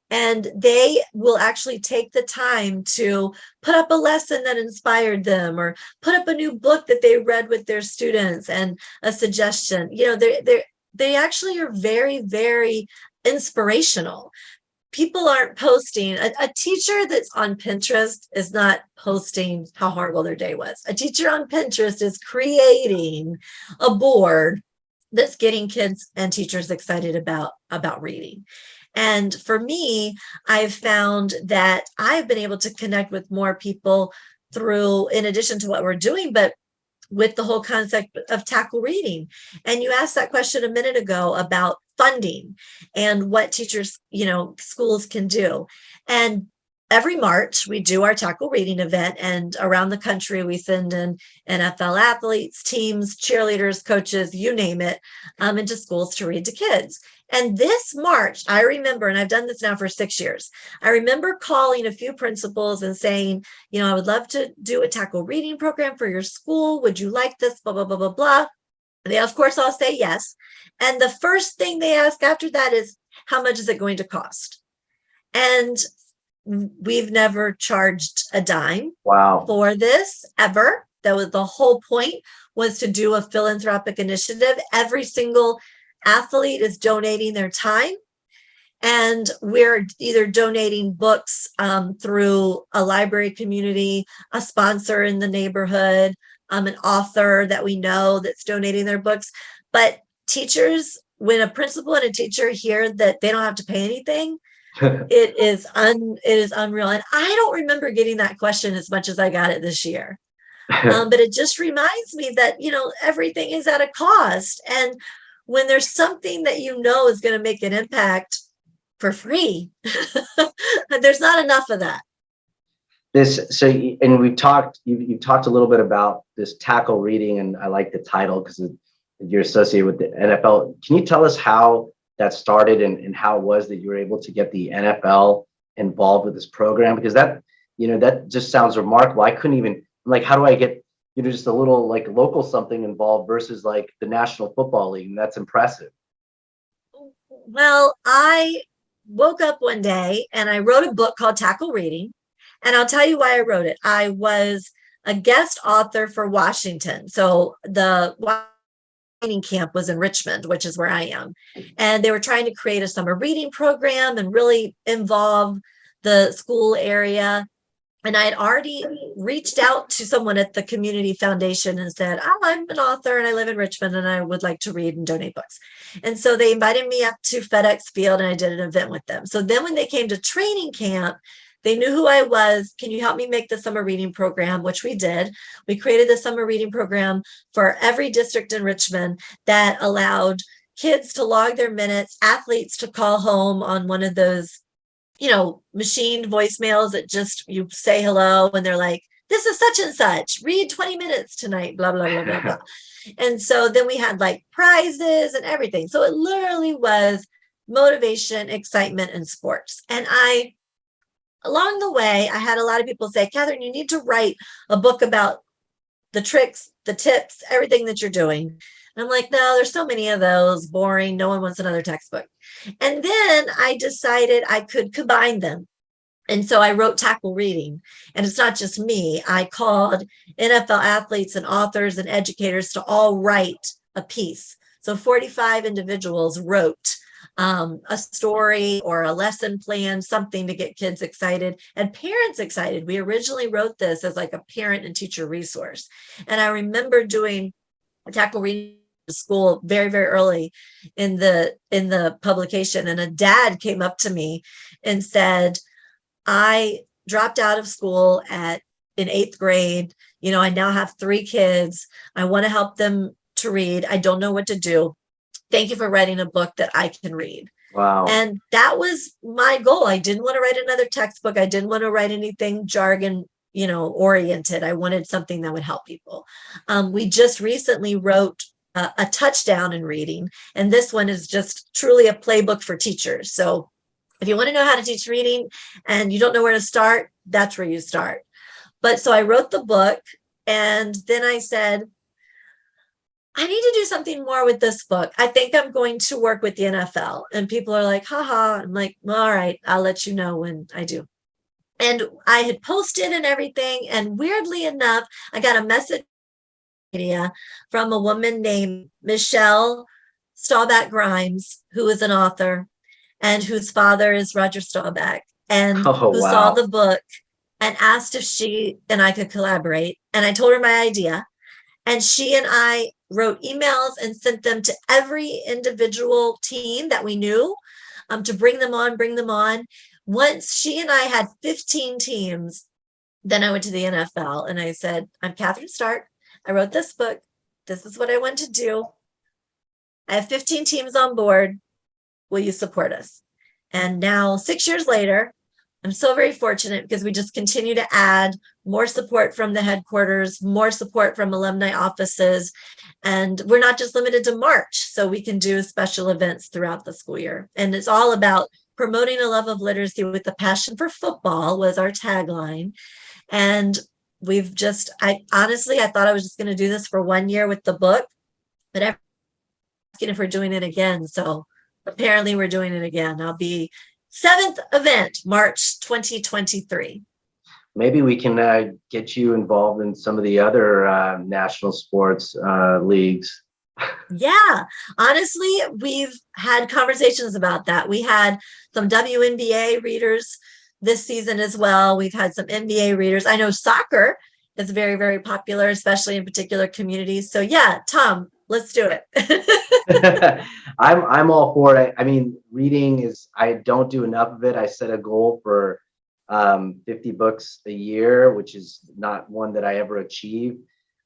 And they will actually take the time to put up a lesson that inspired them, or put up a new book that they read with their students and a suggestion. They actually are very, very inspirational. people aren't posting. A teacher that's on Pinterest is not posting how horrible their day was. A teacher on Pinterest is creating a board that's getting kids and teachers excited about reading. And for me, I've found that I've been able to connect with more people through, in addition to what we're doing, but with the whole concept of tackle reading. And you asked that question a minute ago about funding and what teachers, schools can do. And every March we do our tackle reading event, and around the country we send in NFL athletes, teams, cheerleaders, coaches, you name it, into schools to read to kids. And this March, I remember, and I've done this now for 6 years, I remember calling a few principals and saying, I would love to do a tackle reading program for your school. Would you like this? Blah, blah, blah, blah, blah. And they, of course, all say yes. And the first thing they ask after that is, how much is it going to cost? And we've never charged a dime for this ever. That was the whole point, was to do a philanthropic initiative. Every single athlete is donating their time, and we're either donating books through a library community, a sponsor in the neighborhood, an author that we know that's donating their books. But teachers, when a principal and a teacher hear that they don't have to pay anything, it is unreal. And I don't remember getting that question as much as I got it this year. But it just reminds me that, everything is at a cost. And when there's something that is going to make an impact for free, there's not enough of that. And you've talked a little bit about this tackle reading, and I like the title because you're associated with the NFL. Can you tell us how that started and how it was that you were able to get the NFL involved with this program? Because that just sounds remarkable. I couldn't even, how do I get, just a little local something involved versus the National Football League? And that's impressive. Well, I woke up one day and I wrote a book called Tackle Reading. And I'll tell you why I wrote it. I was a guest author for Washington. So the training camp was in Richmond, which is where I am. And they were trying to create a summer reading program and really involve the school area. And I had already reached out to someone at the community foundation and said, I'm an author and I live in Richmond and I would like to read and donate books. And so they invited me up to FedEx Field and I did an event with them. So then when they came to training camp, they knew who I was. Can you help me make the summer reading program? Which we did. We created the summer reading program for every district in Richmond that allowed kids to log their minutes, athletes to call home on one of those machined voicemails that just you say hello and they're like, this is such and such, read 20 minutes tonight, blah, blah, blah, blah, blah. And so then we had prizes and everything. So it literally was motivation, excitement, and sports. And along the way, I had a lot of people say, Kathryn, you need to write a book about the tricks, the tips, everything that you're doing. And I'm like, no, there's so many of those, boring. No one wants another textbook. And then I decided I could combine them. And so I wrote Tackle Reading. And it's not just me. I called NFL athletes and authors and educators to all write a piece. So 45 individuals wrote a story or a lesson plan, something to get kids excited and parents excited. We originally wrote this as a parent and teacher resource. And I remember doing Tackle Reading school very, very early in the publication. And a dad came up to me and said, I dropped out of school in 8th grade. I now have 3 kids. I want to help them to read. I don't know what to do. Thank you for writing a book that I can read. Wow. And that was my goal. I didn't want to write another textbook. I didn't want to write anything jargon, oriented. I wanted something that would help people. We just recently wrote a touchdown in reading. And this one is just truly a playbook for teachers. So if you want to know how to teach reading and you don't know where to start, that's where you start. But so I wrote the book and then I said, I need to do something more with this book. I think I'm going to work with the NFL. And people are like, haha. I'm like, well, all right, I'll let you know when I do. And I had posted and everything. And weirdly enough, I got a message from a woman named Michelle Staubach Grimes, who is an author. and whose father is Roger Staubach, and Oh, who saw wow. the book and asked if she and I could collaborate. And I told her my idea. And she and I wrote emails and sent them to every individual team that we knew, to bring them on, bring them on. Once she and I had 15 teams, then I went to the NFL and I said, I'm Kathryn Starke. I wrote this book. This is what I want to do. I have 15 teams on board. Will you support us? And now, 6 years later, I'm so very fortunate because we just continue to add more support from the headquarters, more support from alumni offices. And we're not just limited to March, so we can do special events throughout the school year. And it's all about promoting a love of literacy with a passion for football was our tagline. And we've just, I thought I was just going to do this for 1 year with the book, but I'm asking if we're doing it again. So apparently we're doing it again. I'll be 7th event, March 2023. Maybe we can get you involved in some of the other national sports leagues. Yeah, honestly, we've had conversations about that. We had some WNBA readers this season as well. We've had some NBA readers. I know soccer is very, very popular, especially in particular communities. So yeah, Tom, let's do it. I'm all for it. I mean, reading is, I don't do enough of it. I set a goal for 50 books a year, which is not one that I ever achieve.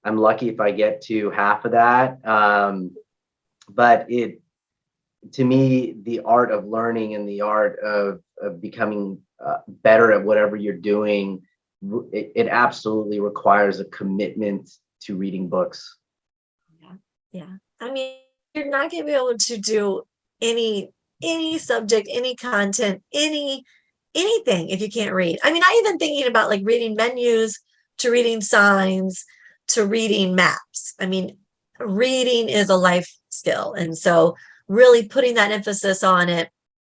I'm lucky if I get to half of that. But to me, the art of learning and the art of becoming better at whatever you're doing, it absolutely requires a commitment to reading books. Yeah. I mean, you're not going to be able to do any subject, any content, anything if you can't read. I mean, I even thinking about like reading menus to reading signs to reading maps. I mean, reading is a life skill. And so really putting that emphasis on it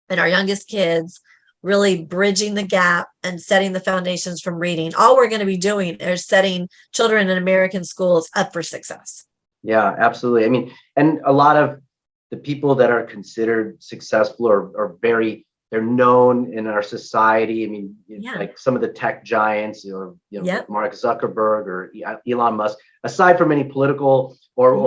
and our youngest kids, really bridging the gap and setting the foundations from reading. All we're going to be doing is setting children in American schools up for success. Yeah, absolutely. I mean, and a lot of the people that are considered successful are they're known in our society. I mean, like some of the tech giants, like Mark Zuckerberg or Elon Musk, aside from any political or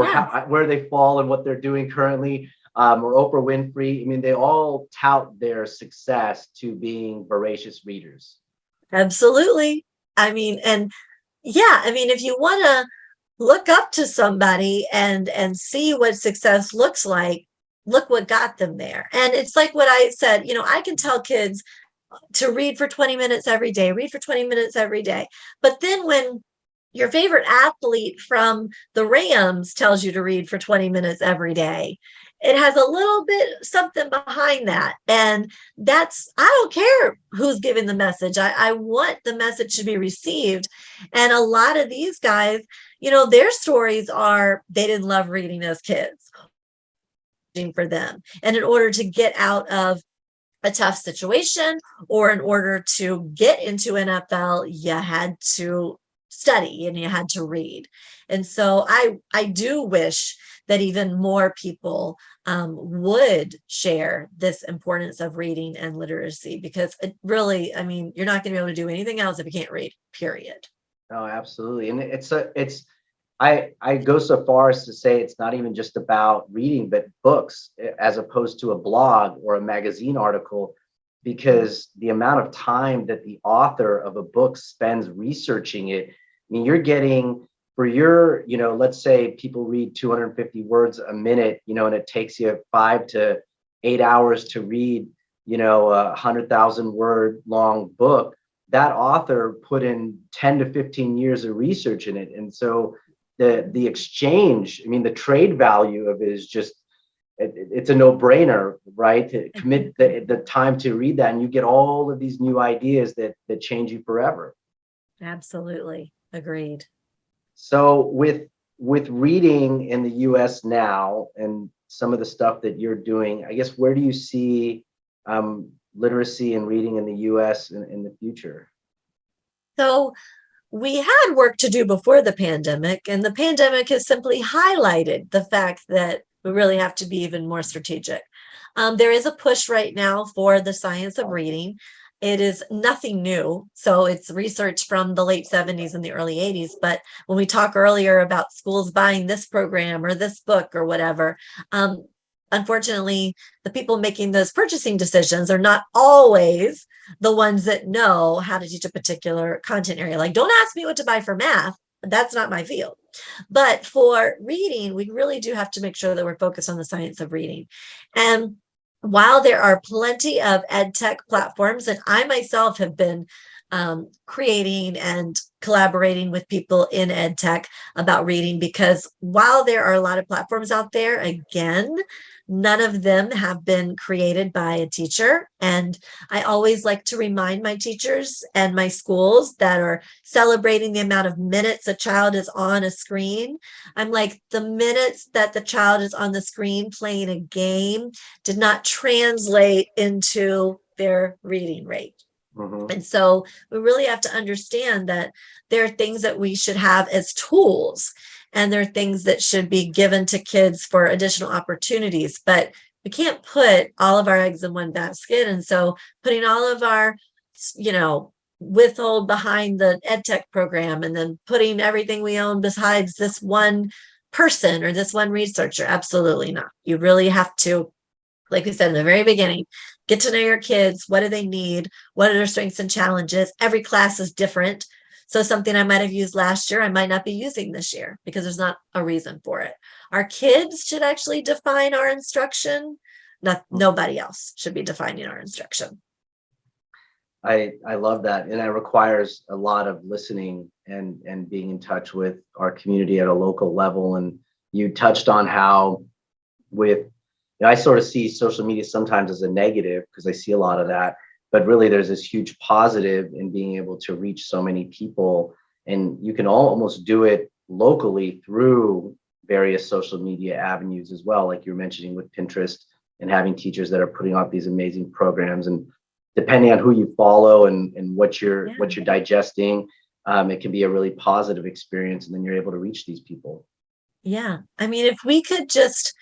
where they fall and what they're doing currently, or Oprah Winfrey. I mean, they all tout their success to being voracious readers. Absolutely. I mean, if you want to look up to somebody and see what success looks like, look what got them there. And it's like what I said, I can tell kids to read for 20 minutes every day, read for 20 minutes every day. But then when your favorite athlete from the Rams tells you to read for 20 minutes every day, it has a little bit something behind that. And I don't care who's giving the message. I want the message to be received. And a lot of these guys, their stories are, they didn't love reading as kids for them. And in order to get out of a tough situation or in order to get into NFL, you had to study and you had to read. And so I do wish that even more people would share this importance of reading and literacy, because it really, I mean, you're not going to be able to do anything else if you can't read, period. Oh, absolutely. And I go so far as to say it's not even just about reading, but books as opposed to a blog or a magazine article, because the amount of time that the author of a book spends researching it, I mean, you're getting for your, let's say people read 250 words a minute, and it takes you 5 to 8 hours to read, a 100,000 word long book. That author put in 10 to 15 years of research in it. And so the exchange, I mean, the trade value of it is just, it's a no-brainer, right? To commit the time to read that, and you get all of these new ideas that change you forever. Absolutely. Agreed. So with reading in the US now and some of the stuff that you're doing, I guess, where do you see literacy and reading in the US in the future? So we had work to do before the pandemic, and the pandemic has simply highlighted the fact that we really have to be even more strategic. There is a push right now for the science of reading. It is nothing new. So it's research from the late 70s and the early 80s. But when we talk earlier about schools buying this program or this book or whatever, unfortunately, the people making those purchasing decisions are not always the ones that know how to teach a particular content area. Like, don't ask me what to buy for math. That's not my field. But for reading, we really do have to make sure that we're focused on the science of reading. And while there are plenty of ed tech platforms, and I myself have been creating and collaborating with people in ed tech about reading, because while there are a lot of platforms out there, again, none of them have been created by a teacher. And I always like to remind my teachers and my schools that are celebrating the amount of minutes a child is on a screen. I'm like, the minutes that the child is on the screen playing a game did not translate into their reading rate. And so we really have to understand that there are things that we should have as tools, and there are things that should be given to kids for additional opportunities, but we can't put all of our eggs in one basket. And so putting all of our, withhold behind the ed tech program and then putting everything we own besides this one person or this one researcher, absolutely not. You really have to, like we said in the very beginning, get to know your kids. What do they need? What are their strengths and challenges? Every class is different. So something I might have used last year, I might not be using this year because there's not a reason for it. Our kids should actually define our instruction. Nobody else should be defining our instruction. I love that. And it requires a lot of listening and being in touch with our community at a local level. And you touched on how I sort of see social media sometimes as a negative because I see a lot of that, but really there's this huge positive in being able to reach so many people. And you can almost do it locally through various social media avenues as well, like you're mentioning with Pinterest and having teachers that are putting out these amazing programs. And depending on who you follow and what you're digesting, it can be a really positive experience, and then you're able to reach these people. Yeah. I mean, if we could just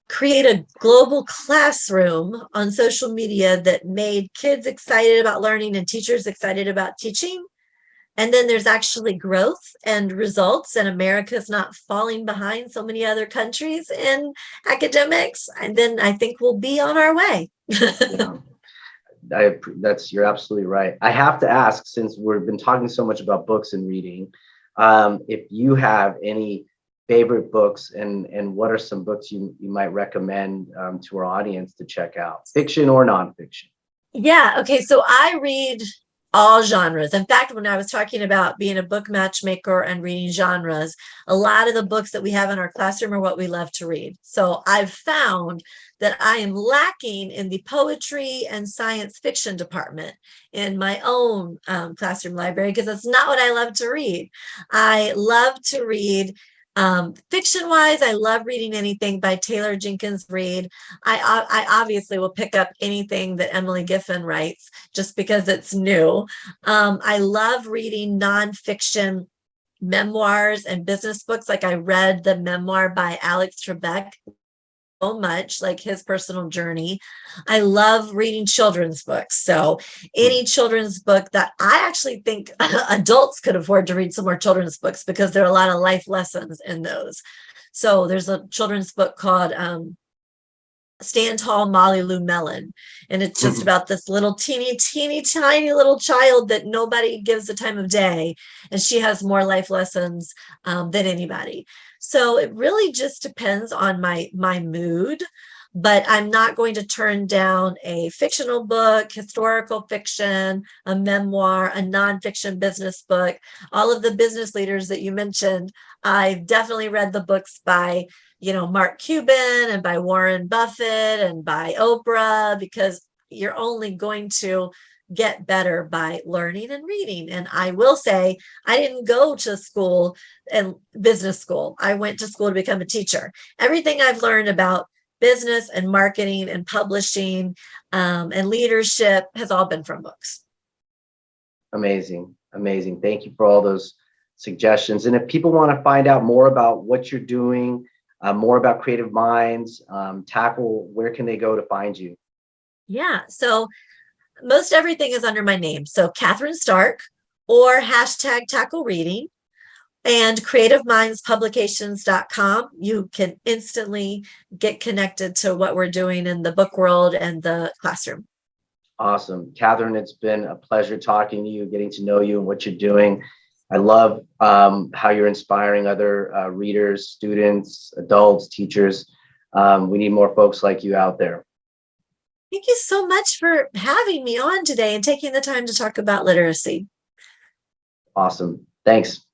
create a global classroom on social media that made kids excited about learning and teachers excited about teaching, and then there's actually growth and results, and America's not falling behind so many other countries in academics, and then I think we'll be on our way. You're absolutely right. I have to ask, since we've been talking so much about books and reading, if you have any favorite books and what are some books you might recommend to our audience to check out, fiction or nonfiction? Yeah. Okay. So I read all genres. In fact, when I was talking about being a book matchmaker and reading genres, a lot of the books that we have in our classroom are what we love to read. So I've found that I am lacking in the poetry and science fiction department in my own classroom library because that's not what I love to read. I love to read fiction wise, I love reading anything by Taylor Jenkins Reid. I obviously will pick up anything that Emily Giffen writes just because it's new. I love reading nonfiction memoirs and business books. Like I read the memoir by Alex Trebek so much, like his personal journey. I love reading children's books. So any children's book that I actually think adults could afford to read some more children's books because there are a lot of life lessons in those. So there's a children's book called Stand Tall, Molly Lou Mellon. And it's just about this little teeny tiny little child that nobody gives the time of day. And she has more life lessons than anybody. So it really just depends on my mood, but I'm not going to turn down a fictional book, historical fiction, a memoir, a nonfiction business book. All of the business leaders that you mentioned, I've definitely read the books by Mark Cuban and by Warren Buffett and by Oprah, because you're only going to get better by learning and reading. And I will say, I didn't go to school and business school. I went to school to become a teacher. Everything I've learned about business and marketing and publishing and leadership has all been from books. Amazing. Thank you for all those suggestions. And if people want to find out more about what you're doing, more about Creative Minds, Tackle, where can they go to find you? Yeah. So most everything is under my name. So Kathryn Starke or hashtag Tackle Reading. And creativemindpublications.com, you can instantly get connected to what we're doing in the book world and the classroom. Awesome. Kathryn, it's been a pleasure talking to you, getting to know you and what you're doing. I love how you're inspiring other readers, students, adults, teachers. We need more folks like you out there. Thank you so much for having me on today and taking the time to talk about literacy. Awesome. Thanks.